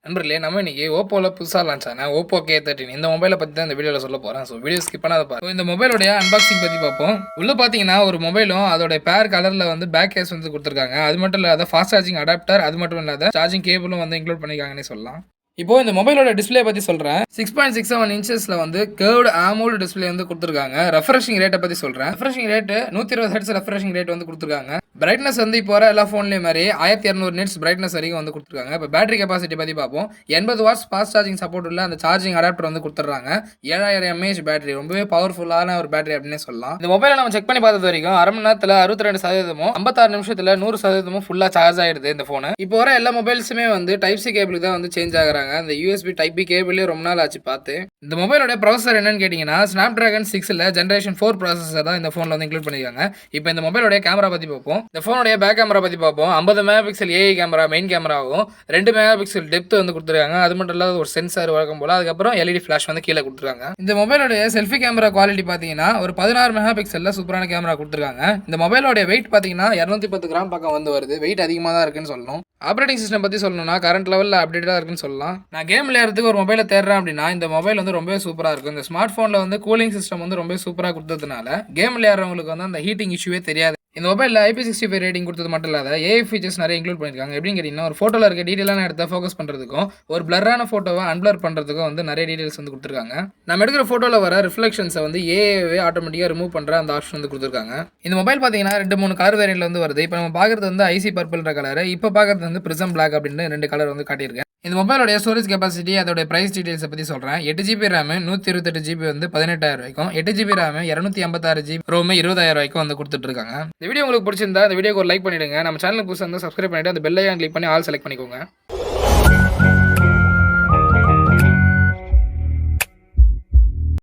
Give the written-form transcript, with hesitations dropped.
நண்பர்களே, நம்ம இன்னைக்கு ஓப்போல புதுசா லான்ச் ஆன Oppo K13 இந்த மொபைல பத்தி தான் இந்த வீடியோல சொல்ல போறேன். வீடியோ ஸ்கிப் பண்ணாத பாருங்க. இந்த மொபைலோட அன்பாக்சிங் பத்தி பார்ப்போம். உள்ள பாத்தீங்கன்னா ஒரு மொபைலும் அதோட பேர் கலர்ல பேக் கேஸ் குடுத்திருக்காங்க. அது மட்டும் இல்லாத ஃபாஸ்ட் சார்ஜிங் அடாப்டர், அது மட்டும் இல்லாத சார்ஜிங் கேபிளும் இன்க்ளூட் பண்ணிருக்காங்கன்னே சொல்லலாம். இப்போ இந்த மொபைலோட டிஸ்ப்ளே பத்தி சொல்றேன். 6.67 இன்ச்சஸ்ல கர்வ்டு AMOLED டிஸ்ப்ளே கொடுத்திருக்காங்க. ரெஃப்ரெஷிங் ரேட்ட பத்தி சொல்றேன். Refreshing rate 120 hertz refreshing rate கொடுத்திருக்காங்க. பிரைட்னஸ் இப்போ வர எல்லா போன்லயும் மாதிரி 1200 நிட்ஸ் பிரைட்னஸ் வரைக்கும் கொடுத்திருக்காங்க. இப்போ பேட்டரி கெபாசிட்டி பத்தி பார்ப்போம். 80 வாட்ஸ் ஃபாஸ்ட் சார்ஜிங் சப்போர்ட் உள்ள அந்த சார்ஜிங் அடாப்டர் கொடுத்துறாங்க. 7000 mAh பேட்டரி, ரொம்பவே பவர்ஃபுல்லான ஒரு பேட்டரி அப்படின்னு சொல்லலாம். இந்த மொபைலை நம்ம செக் பண்ணி பார்த்தது வரைக்கும் அரை மணி நேரத்துல 62%, 56 நிமிஷத்துல 100% ஃபுல்லா சார்ஜ் ஆயிடுது இந்த போன். இப்போ வர எல்லா மொபைல்ஸுமே டைப் சி கேபிளுக்கு தான் சேஞ்ச் ஆகுறாங்க. அந்த யூஎஸ்பி டைப் பி கேபிளே ரொம்ப நாள் ஆச்சு பார்த்து. இந்த மொபைலோட ப்ராசஸர் என்னன்னு கேட்டீங்கன்னா Snapdragon 6ல ஜெனரேஷன் 4 ப்ராசஸர் தான் இந்த போன்ல இன்க்ளூட் பண்ணிருக்காங்க. இப்போ இந்த மொபைலோட கேமரா பத்தி பார்ப்போம். இந்த போனோட பேக் கேமரா பத்தி பார்ப்போம். 50 mega pixel AI camera main கேமராவும் 2 மெகா பிக்சல் டெப்த் கொடுத்துருக்காங்க. அது மட்டும் இல்லாத ஒரு சென்சார் வழக்கம் போல, அதுக்கப்புறம் எல்இடி ஃபிளாஷ் கீழே கொடுத்துருக்காங்க. இந்த மொபைலோட செல்ஃபி கேமரா குவாலிட்டி பாத்தீங்கன்னா ஒரு 16 மெகா பிக்சல்ல சூப்பரான கேமரா கொடுத்துருக்காங்க. இந்த மொபைலோட வெயிட் பாத்தீங்கன்னா 210 கிராம் பக்கம் வருது. வெயிட் அதிகமாக தான் இருக்குன்னு சொல்லணும். ஆப்ரேட்டிங் சிஸ்டம் பத்தி சொல்லணும்னா கரண்ட் லெவலில் அப்டேட்டா இருக்குன்னு சொல்லலாம். நான் கேம் விளையாடுறதுக்கு ஒரு மொபைலை தேடுறேன் அப்படின்னா இந்த மொபைல் ரொம்பவே சூப்பராக இருக்கும். இந்த ஸ்மார்ட் ஃபோனில் கூலிங் சிஸ்டம் ரொம்ப சூப்பராக கொடுத்ததுனால கேம் விளையாடுறவங்களுக்கு அந்த ஹீட்டிங் இஷ்யூவே தெரியாது. இந்த மொபைலில் IP65 ரேட்டிங் கொடுத்தது மட்டும் இல்லாத ஏஐ ஃபீச்சர்ஸ் நிறைய இன்க்ளூட் பண்ணியிருக்காங்க. எப்படின்னு கேட்டிங்கன்னா ஒரு ஃபோட்டோவில் இருக்க டீட்டெயிலான இடத்த ஃபோக்கஸ் பண்ணுறதுக்கும் ஒரு பிளரான ஃபோட்டோவை அன்பிளர் பண்ணுறதுக்கும் நிறைய டீட்டெயில்ஸ் கொடுத்துருக்காங்க. நம்ம எடுக்கிற ஃபோட்டோவில் வர ரிஃப்ளெக்ஷன்ஸை ஏஏவே ஆட்டோமேட்டிக்காக ரிமூவ் பண்ணுற அந்த ஆப்ஷன் கொடுத்துருக்காங்க. இந்த மொபைல் பார்த்தீங்கன்னா 2-3 கலர் வேரியன்ட்ல வருது. இப்போ நம்ம பார்க்குறது ஐசி பர்பிள்ன்ற கலர், இப்போ பார்க்குறது பிரிசம் பிளாக் அப்படின்னு 2 கலர் காட்டியிருக்கேன். இந்த மொபைலோட ஸ்டோரேஜ் கெபாசிட்டி, அதோட பிரைஸ் டீடைல்ஸ் பத்தி சொல்றேன். 8GB RAM 128GB 18,000 ரூபாய்க்கும், 8GB RAM 256GB ROM 20,000 ரூபாய்க்கும் கொடுத்துட்டு இருக்காங்க. இந்த வீடியோ உங்களுக்கு பிடிச்சிருந்தா இந்த வீடியோக்கு ஒரு லைக் பண்ணிடுங்க. நம்ம சேனலுக்கு புதுசாக இருந்தால் சப்ஸ்கிரைப் பண்ணிட்டு அந்த பெல் ஐகான் கிளிக் பண்ணி ஆல் செலக்ட் பண்ணிக்கோங்க.